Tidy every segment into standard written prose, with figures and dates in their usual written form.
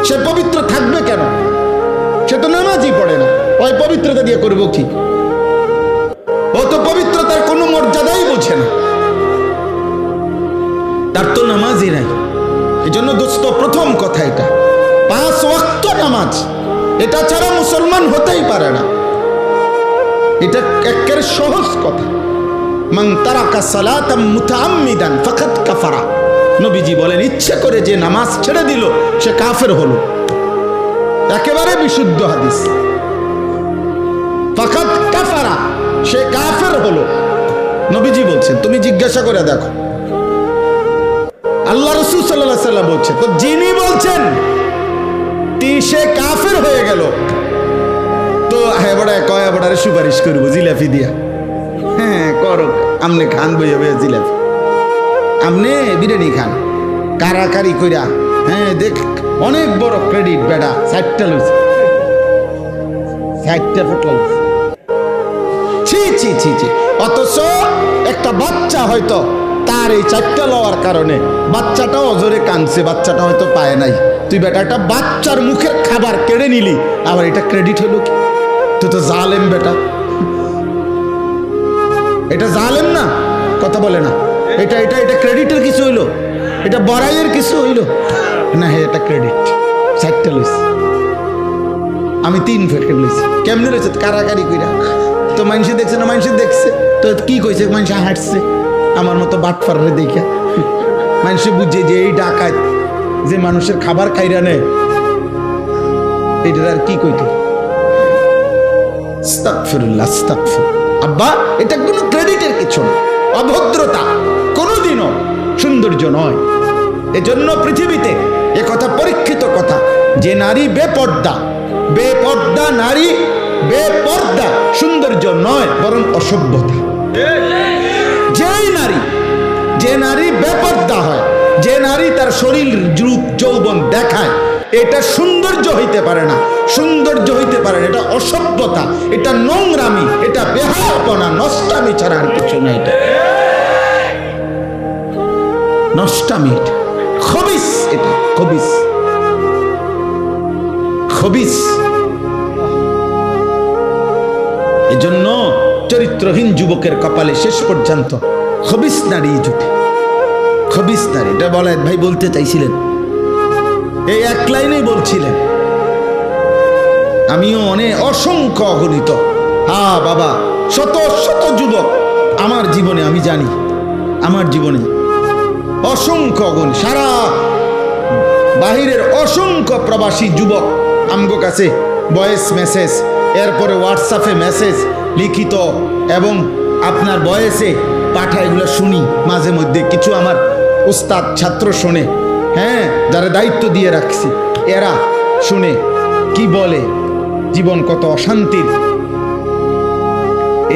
সে পবিত্র থাকবে কেন? সে তো নামাজই পড়ে না, ওই পবিত্রতা দিয়ে করবো কি? ও তো পবিত্রতার কোনো মর্যাদাই বোঝে না, তার তো নামাজই নাই। এই জন্য দোস্ত, প্রথম কথা এটা, 5 ওয়াক্ত নামাজ, এটা ছাড়া মুসলমান হতেই পারে না। এটা একেবারে সহজ কথা। মান তারাকা সালাতাম মুতাআম্মিদান ফাকাদ কাফারা। নবীজি বলেন, ইচ্ছে করে যে নামাজ ছেড়ে দিল সে কাফের হলো। একেবারে বিশুদ্ধ হাদিস, ফাকাদ কাফারা, সে কাফের হলো। নবীজি বলছেন, তুমি জিজ্ঞাসা করে দেখো, আল্লাহ রাসূল সাল্লাল্লাহু আলাইহি ওয়াসাল্লাম বলছে, তো যিনি বলছেন সে কাফের হয়ে গেল, তো কয়া বড়ারে সুপারিশ করবো জিলাপি দিয়া। হ্যাঁ করো, আমনে খান বইয়া বইয়া জিলাপি, আমনে বিরিয়ানি খান কারাকারি কইরা। হ্যাঁ দেখ, অনেক বড় ক্রেডিট বেটা, 60টা লইছে, 60টা ফটো লইছে। ছি ছি ছি ছি। অথচ একটা বাচ্চা হয়তো তার এই 4টা লওয়ার কারণে বাচ্চাটাও অজরে কাঁদছে, বাচ্চাটা হয়তো পায় নাই। তুই বেটা একটা বাচ্চার মুখের খাবার কেড়ে নিলি, আবার এটা ক্রেডিট হলো কি? তুই তো জালেম বেটা, এটা জালেম না? কথা বলে না, এটা এটা এটা ক্রেডিটের কিছু হইলো? এটা বড়াইয়ের কিছু হইলো না? হ্যাঁ এটা ক্রেডিট। 4টা লইছি, আমি 3 প্যাকেট লইছি। কেমনে রয়েছে? কারাকারি কইরা। তো মানুষে দেখছে না? মানুষে দেখছে তো কি কইছে? মানুষে হাঁটছে আমার মতো বাটফারে দেখে। মানুষে বুঝে যে এই ডাকাত যে মানুষের খাবার খাইরা নেয়, এটার আর কি কইতো? আস্তাগফিরুল্লাহ, আস্তাগফির। আব্বা, এটা কোনো ক্রেডিটের কিছু না, অভদ্রতা কোনোদিনও সৌন্দর্য নয়। এজন্য পৃথিবীতে এ কথা পরীক্ষিত কথা, যে নারী বেপর্দা, বেপর্দা নারী, বেপর্দা সৌন্দর্য নয়, বরং অসভ্যতা। যে নারী বেপর্দা হয়, যে নারী তার শরীর রূপ যৌবন দেখায়, এটা সৌন্দর্য হইতে পারে না। সৌন্দর্য হইতে পারে না, এটা অসভ্যতা, এটা নোংরামি, এটা বেহায়াপনা, নষ্টামি ছাড়া আর কিছু না। এটা নষ্টামি, এটা খবিস, এটা খবিস, খবিস। এজন্য চরিত্রহীন যুবকের কপালে শেষ পর্যন্ত খবিস নারী জুটে। খবিস নারী, এটা বলায়েত ভাই বলতে চাইছিলেন, এই এক লাইনেই বলছিলেন। আমিও অনেক অসংখ্য অগণিত, হ্যাঁ বাবা, শত শত যুবক আমার জীবনে, আমি জানি আমার জীবনে অসংখ্য অগণ, সারা বাহিরের অসংখ্য প্রবাসী যুবক আমগো কাছে ভয়েস মেসেজ, এরপরে হোয়াটসঅ্যাপে মেসেজ, লিখিত এবং আপনার ভয়েসে পাঠা, এগুলো শুনি মাঝে মধ্যে। কিছু আমার উস্তাদ ছাত্র শোনে, হ্যাঁ, যারা দায়িত্ব দিয়ে রাখছি, এরা শুনে কি বলে, জীবন কত অশান্তির।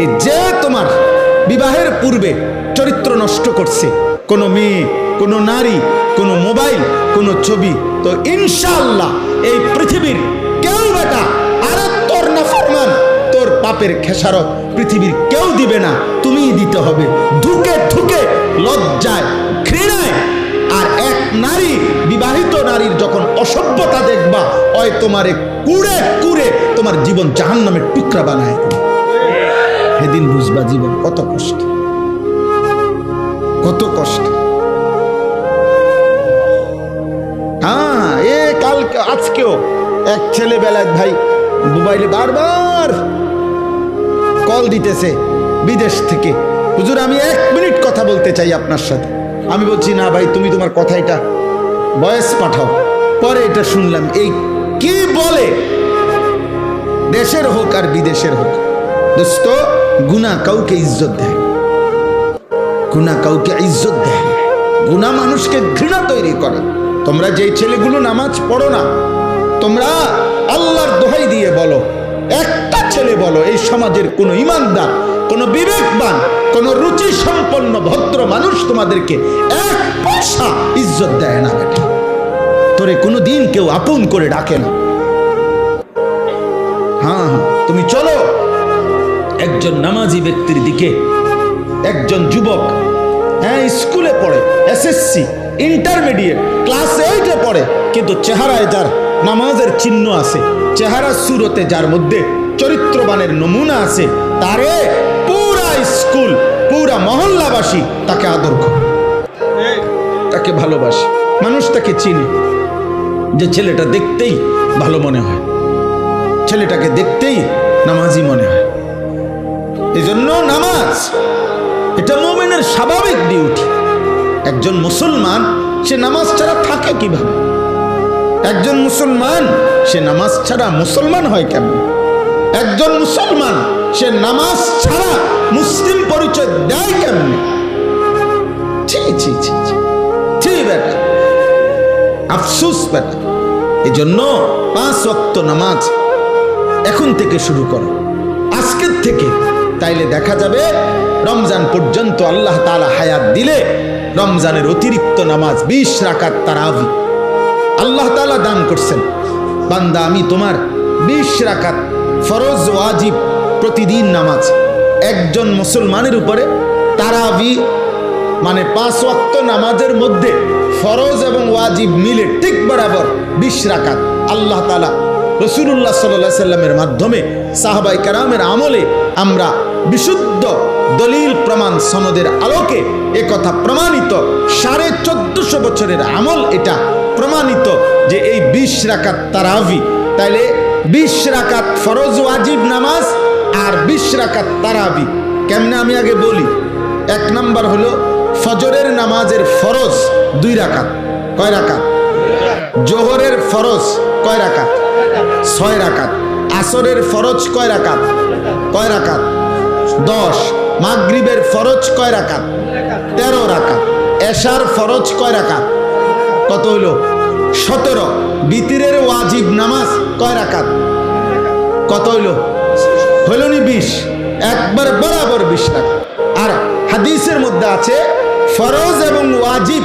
এই যে তোমার বিবাহের পূর্বে চরিত্র নষ্ট করছে কোনো মেয়ে, কোনো নারী, কোনো মোবাইল, কোনো ছবি, তো ইনশাআল্লাহ এই পৃথিবীর কেউ বেটা, আরে তোর নাফরমান, তোর পাপের খেসারত পৃথিবীর কেউ দিবে না, তুমিই দিতে হবে, ধুকে ধুকে, লজ্জায়, ঘৃণায়। আর এক নারী, বিবাহিত নারীর যখন অসভ্যতা দেখবা, ওই তোমারে কুড়ে কুড়ে তোমার জীবন জাহান্নামের টুকরা বানায়, সেদিন বুঝবা জীবন কত কষ্ট, কত কষ্ট। হ্যাঁ, এ কালকে আজকেও এক ছেলে বেলায় ভাই মোবাইলে বারবার কল দিতেছে বিদেশ থেকে, হুজুর আমি 1 মিনিট কথা বলতে চাই আপনার সাথে। আমি বলছি না ভাই, তুমি তোমার কথাটা ভয়েস পাঠাও। পরে এটা শুনলাম, এই কি বলে, দেশের হোক আর বিদেশের হোক, দোস্ত, গুনাহ কাউকে ইজ্জত দেয়, গুনাহ কাউকে ইজ্জত দেয়, গুনাহ মানুষকে ঘৃণা তৈরি করে। তোমরা যেই ছেলেগুলো নামাজ পড়ো না, তোমরা আল্লাহর দোহাই দিয়ে বলো, একটা ছেলে বলো, এই সমাজের কোনো ইমানদার, কোনো বিবেকবান, কোনো রুচি সম্পন্ন ভদ্র মানুষ তোমাদেরকে 1 পয়সা ইজ্জত দেয় না বেটা। তোরে কোনো দিন কেউ আপন করে ডাকে না। হ্যাঁ হ্যাঁ, তুমি চলো একজন নামাজি ব্যক্তির দিকে। একজন যুবক, হ্যাঁ, স্কুলে পড়ে, এসএসসি, ইন্টারমিডিয়েট, ক্লাস 8-এ পড়ে, কিন্তু চেহারায় যার নামাজের চিহ্ন আছে, চেহারা সুরতে যার মধ্যে চরিত্রবানের নমুনা আছে, তারে পুরা স্কুল পুরা মহল্লাবাসী তাকে আদর করে, তাকে ভালোবাসে, মানুষ তাকে চিনে, যে ছেলেটা দেখতেই ভালো মনে হয়, ছেলেটাকে দেখতেই নামাজি মনে হয়। এই জন্য নামাজ এটা মুমিনের স্বাভাবিক ডিউটি। একজন মুসলমান সে নামাজ ছাড়া থাকে কিভাবে? একজন মুসলমান সে নামাজ ছাড়া মুসলমান হয় কেমন? একজন মুসলমান সে নামাজ ছাড়া মুসলিম পরিচয় দেয় কেমনে? বেটা, আফসোস বেটা। এই জন্য 5 ওয়াক্ত নামাজ এখন থেকে শুরু করো, আজকের থেকে। তাইলে দেখা যাবে রমজান পর্যন্ত আল্লাহ তাআলা হায়াত দিলে রমজানের অতিরিক্ত নামাজ 20 রাকাত তারাবি আল্লাহ তাআলা দান করছেন। বান্দা, আমি তোমার 20 রাকাত ফরজ ওয়াজিব প্রতিদিন নামাজ একজন মুসলমানের উপরে তারাবি মানে 5 ওয়াক্ত নামাজের মধ্যে ফরজ এবং ওয়াজিব মিলে ঠিক বরাবর 20 রাকাত আল্লাহ তাআলা রাসূলুল্লাহ সাল্লাল্লাহু আলাইহি সাল্লামের মাধ্যমে সাহাবায়ে কেরামের আমলে আমরা বিশুদ্ধ দলিল প্রমাণ সনদের আলোকে একথা প্রমাণিত, 1450 বছরের আমল এটা প্রমাণিত যে এই 20 রাকাত তারাবি। তাইলে 20 রাকাত ফরজ ওয়াজিব নামাজ আর 20 রাকাত তারাবি কেমনে আমি আগে বলি। 1 নাম্বার হলো ফজরের নামাজের ফরজ 2 রাকাত। কয় রাকাত? জোহরের ফরজ কয় রাকাত? 6 রাকাত। আসরের ফরজ কয় রাকাত? কয় রাকাত? 10। মাগরিবের ফরজ কয় রাকাত? 13 রাকাত। এশার ফরজ কয় রাকাত? কত হলো? 17। বিতিরের ওয়াজিব নামাজ কয় রাকাত? কত হইলো? হইল নি 20? একবার বরাবর 20 রাকাত। আর হাদিসের মধ্যে আছে ফরজ এবং ওয়াজিব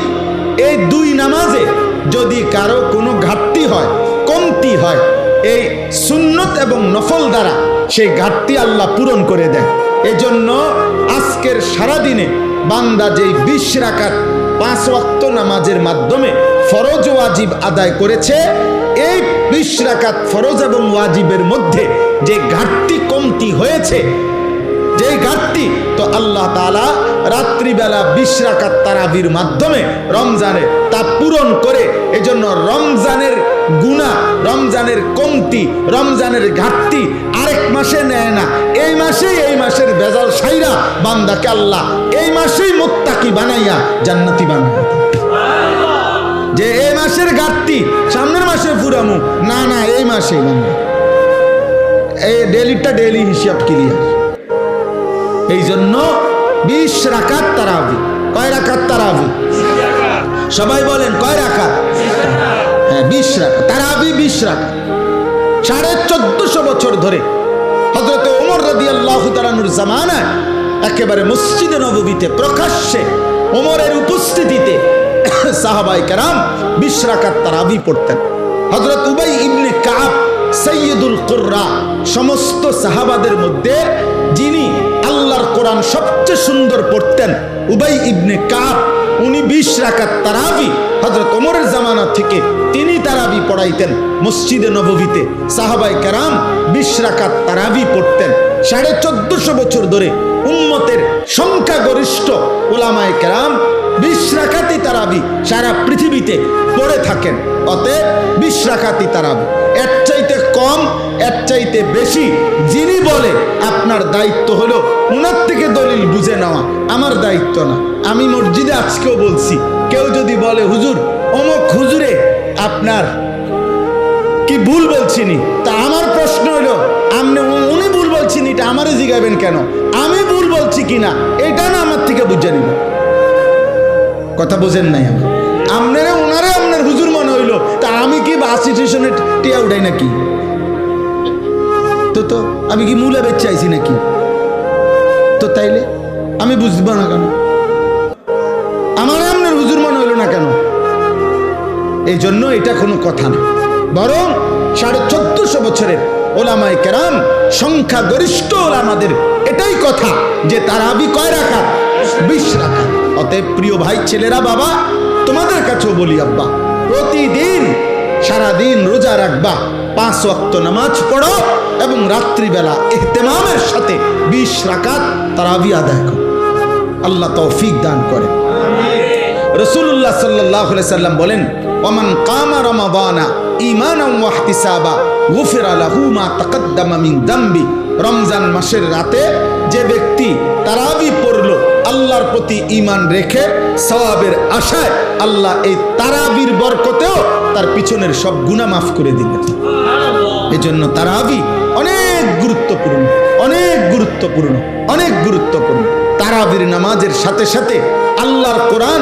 এই 2 নামাজে যদি কারো কোনো ঘাটতি হয়, কমতি হয়, এই সুন্নত এবং নফল দ্বারা সেই ঘাটতি আল্লাহ পূরণ করে দেয়। এজন্য আজকের সারাদিনে বান্দা যেই 20 রাকাত 5 ওয়াক্ত নামাজের মাধ্যমে ফরজ ওয়াজিব আদায় করেছে, এই 20 রাকাত ফরজ এবং ওয়াজিবের মধ্যে যে ঘাটতি কমতি হয়েছে, যে ঘাটতি, তো আল্লাহ তাআলা রাত্রিবেলা 20 রাকাত তারাবির মাধ্যমে রমজানে তা পূরণ করে। এজন্য রমজানের গুনাহ, রমজানের কমতি, রমজানের ঘাটতি আরেক মাসে নেয় না, এই মাসেই এই মাসের ভেজাল সাইরা বান্দাকে আল্লাহ এই মাসেই মুত্তাকি বানাইয়া জান্নাতি বানায়। যে এই মাসের ঘাটতি সামনের মাসে পুরামু না, না এই মাসেই বান্দা এই ডেলিটা ডেলি হিসাব ক্লিয়ার। এই জন্য 20 রাকাত তারাবি। কয় রাকাত তারাবি? সবাই বলেন কয় রাকাত? হ্যাঁ, 20 রাকাত তারাবি। 20 রাকাত 1450 বছর ধরে হযরত ওমর রাদিয়াল্লাহু তাআলা আনহুর জামানায় একেবারে মসজিদে নববীতে প্রকাশ্যে ওমরের উপস্থিতিতে সাহাবায়ে কেরাম 20 রাকাত তারাবি পড়তেন। হযরত উবাই ইবনে কাব সাইয়্যিদুল কুররা, সমস্ত সাহাবাদের মধ্যে যিনি আল্লাহর কোরআন সবচেয়ে সুন্দর পড়তেন, উবাই ইবনে কাব, উনি 20 রাকাত তারাবি হযরত ওমরের জামানা থেকে তিনি তারাবি পড়াইতেন মসজিদে নববীতে। সাহাবায়ে কেরাম 20 রাকাত তারাবি পড়তেন। 1450 বছর ধরে উম্মতের সংখ্যাগরিষ্ঠ উলামায়ে কেরাম 20 রাকাতই তারাবি সারা পৃথিবীতে পড়ে থাকেন। অতএব 20 রাকাতই তারাবি। এর চাইতে কম, এর চাইতে বেশি যিনি বলে, আপনার দায়িত্ব হলো ওনার থেকে দলিল বুঝে নেওয়া, আমার দায়িত্ব না। আমি মসজিদে আজকেও বলছি, কেউ যদি বলে হুজুর অমুক হুজুরে আপনার কি ভুল বলছিনি, তা আমার প্রশ্ন হলো আপনি উনি ভুল বলছিনি এটা আমারে জিগাবেন কেন? আমি ভুল বলছি কিনা এটা না আমার থেকে বুঝে নিব। কথা বোঝেন নাই? আপনারা ওনারে আপনার হুজুর মনে হইলো, তা আমি কি বাস স্টেশনে টিয়া উঠাই নাকি? তো আমি কি মূলা বেচে আইছি নাকি? তো তাইলে আমি বুঝবো না কেন? আমার আপনার হুজুর মনে হইলো না কেন? এই জন্য এটা কোনো কথা না, বরং 1450 বছরের ওলামায়ে কেরাম সংখ্যাগরিষ্ঠ ওলামাদের এটাই কথা যে তারাবি কয় রাকাত? 20 রাকাত। অতএব প্রিয় ভাই, ছেলেরা, বাবা, তোমাদের কাছেও বলি, আব্বা, প্রতিদিন সারাদিন রোজা রাখবা, 5 ওয়াক্ত নামাজ পড়ো এবং রাত্রিবেলা ইহতেমামের সাথে 20 রাকাত তারাবি আদায় করো। আল্লাহ তৌফিক দান করেন। রাসূলুল্লাহ সাল্লাল্লাহু আলাইহি সাল্লাম বলেন, ওমান কামা রমাদানা ঈমানান ওয়া ইহতিসাবা গুফিরা লাহু মা তাকাদ্দামা মিন যামবি। রমজান মাসের রাতে যে ব্যক্তি তারাবি পড়লো আল্লাহর প্রতি ঈমান রেখে সওয়াবের আশায়, আল্লাহ এই তারাবির বরকতেও তার পিছনের সব গুনাহ মাফ করে দিবেন। এজন্য তারাবি অনেক গুরুত্বপূর্ণ, অনেক গুরুত্বপূর্ণ, অনেক গুরুত্বপূর্ণ। তারাবির নামাজের সাথে সাথে আল্লাহর কোরআন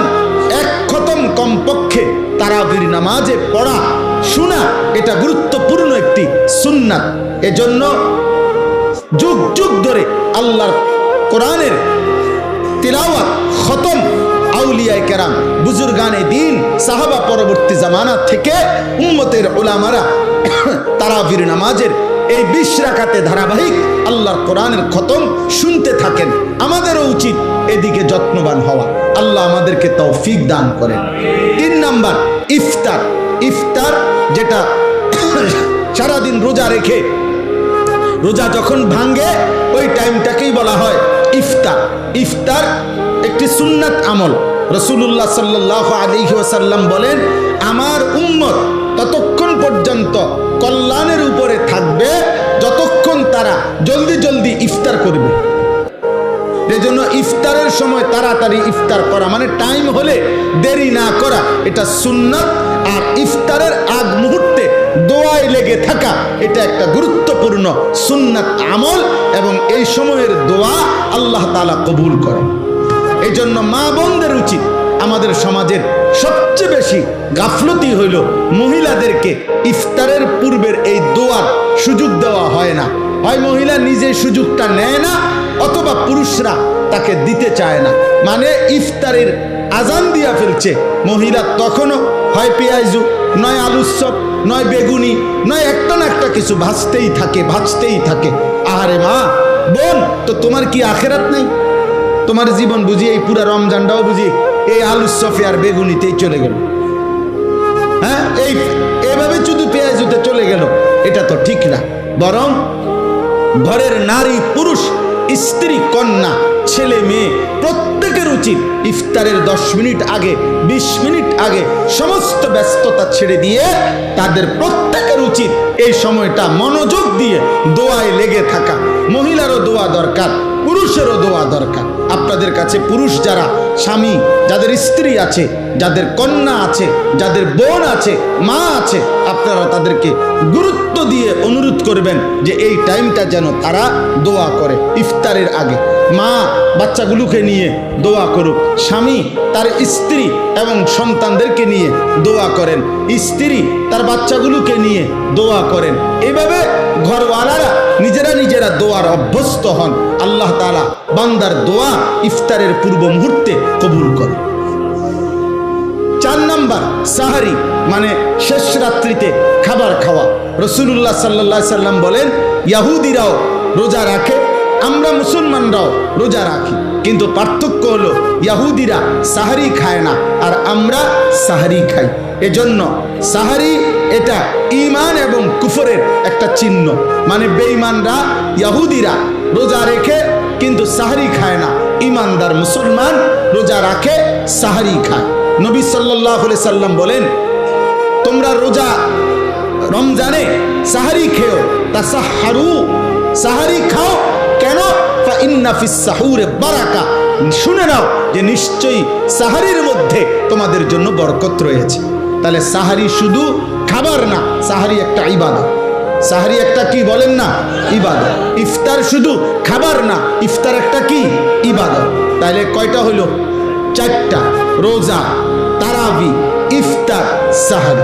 1 খতম কমপক্ষে তারাবির নামাজে পড়া শোনা, এটা গুরুত্বপূর্ণ একটি সুন্নাত। এজন্য যুগ যুগ ধরে আল্লাহর কোরআনের তিলাওয়াত খতম আউলিয়ায়ে কেরাম, বুজুর্গানে দ্বীন, সাহাবা পরবর্তী জামানা থেকে উম্মতের উলামারা তারাবির নামাজের এই 20 রাকাতে ধারাবাহিক আল্লাহর কোরআনের খতম শুনতে থাকেন। আমাদেরও উচিত এদিকে যত্নবান হওয়া। আল্লাহ আমাদেরকে তৌফিক দান করেন। 3 নাম্বার ইফতার। ইফতার যেটা সারাদিন রোজা রেখে রোজা যখন ভাঙ্গে ওই টাইমটাকেই বলা হয় ইফতার। ইফতার একটি সুন্নাত আমল। রাসূলুল্লাহ সাল্লাল্লাহু আলাইহি ওয়াসাল্লাম বলেন, আমার উম্মত ততক্ষণ পর্যন্ত কল্যাণের উপরে থাকবে যতক্ষণ তারা জলদি জলদি ইফতার করবে। এজন্য ইফতারের সময় তাড়াতাড়ি ইফতার করা, মানে টাইম হলে দেরি না করা, এটা সুন্নাত। আর ইফতারের আগ মুহূর্তে দোয়ায় লেগে থাকা, এটা একটা গুরুত্বপূর্ণ সুন্নাত আমল এবং এই সময়ের দোয়া আল্লাহ তাআলা কবুল করেন। এই জন্য মা বোনদের উচিত, আমাদের সমাজের সবচেয়ে বেশি গাফলতি হইল মহিলাদেরকে ইফতারের পূর্বের এই দোয়ার সুযোগ দেওয়া হয় না। হয় মহিলা নিজে সুযোগটা নেয় না, অথবা পুরুষরা তাকে দিতে চায় না। মানে ইফতারের আজান দিয়া ফেলছে, মহিলা তখনও হয় পেঁয়াজু, নয় আলুর চপ, নয় বেগুনি, নয় একটা না একটা কিছু ভাজতেই থাকে, ভাজতেই থাকে। আহারে মা বোন, তো তোমার কি আখেরাত নাই? তোমার জীবন বুঝি এই পুরা রমজানটাও বুঝি এই আলুর চপে আর বেগুনিতেই চলে গেল? হ্যাঁ, এইভাবে শুধু পেঁয়াজুতে চলে গেল, এটা তো ঠিক না। বরং ঘরের নারী পুরুষ, স্ত্রী কন্যা, ছেলে মেয়ে প্রত্যেকের উচিত ইফতারের 10 মিনিট আগে, 20 মিনিট আগে সমস্ত ব্যস্ততা ছেড়ে দিয়ে তাদের প্রত্যেকের উচিত এই সময়টা মনোযোগ দিয়ে দোয়ায় লেগে থাকা। মহিলারও দোয়া দরকার, পুরুষেরও দোয়া দরকার। আপনাদের কাছে পুরুষ যারা স্বামী, যাদের স্ত্রী আছে, যাদের কন্যা আছে, যাদের বোন আছে, মা আছে, আপনারা তাদেরকে গুরুত্ব দিয়ে অনুরোধ করবেন যে এই টাইমটা যেন তারা দোয়া করে ইফতারের আগে। মা বাচ্চাগুলোকে নিয়ে দোয়া করুক, স্বামী তার স্ত্রী এবং সন্তানদেরকে নিয়ে দোয়া করেন, স্ত্রী তার বাচ্চাগুলোকে নিয়ে দোয়া করেন। এইভাবে ঘরওয়ালারা নিজেরা নিজেরা দোয়ার অভ্যস্ত হন। আল্লাহ তাআলা বান্দার দোয়া ইফতারের পূর্ব মুহূর্তে কবুল করে। 4 নাম্বার সাহারি, মানে শেষ রাত্রিতে খাবার খাওয়া। রাসূলুল্লাহ সাল্লাল্লাহু আলাইহি সাল্লাম বলেন, ইহুদিরাও রোজা রাখে, আমরা মুসলমানরাও রোজা রাখি, কিন্তু পার্থক্য হলো ইহুদিরা সাহারি খায় না আর আমরা সাহারি খাই। এজন্য সাহারি এটা ঈমান এবং কুফরের একটা চিহ্ন। মানে বেঈমানরা, ইহুদিরা রোজা রেখে কিন্তু সাহারি খায় না, ঈমানদার মুসলমান রোজা রাখে, সাহারি খায়। নবী সাল্লাল্লাহু আলাইহি সাল্লাম বলেন, তোমরা রোজা রমজানে সাহারি খেও, তাসাহহারু, সাহারি খাও। কেন? ফা ইন্না ফিস সাহুরে বারাকা, শুনে নাও যে নিশ্চয়ই সাহারির মধ্যে তোমাদের জন্য বরকত রয়েছে। তাহলে সাহারি শুধু খাবার না, সাহারি একটা ইবাদত। সাহারি একটা কি বলেন না? ইবাদত। ইফতার শুধু খাবার না, ইফতার একটা কি? ইবাদত। তাহলে কয়টা হলো? 4টা: রোজা, তারাবি, ইফতার, সাহারি।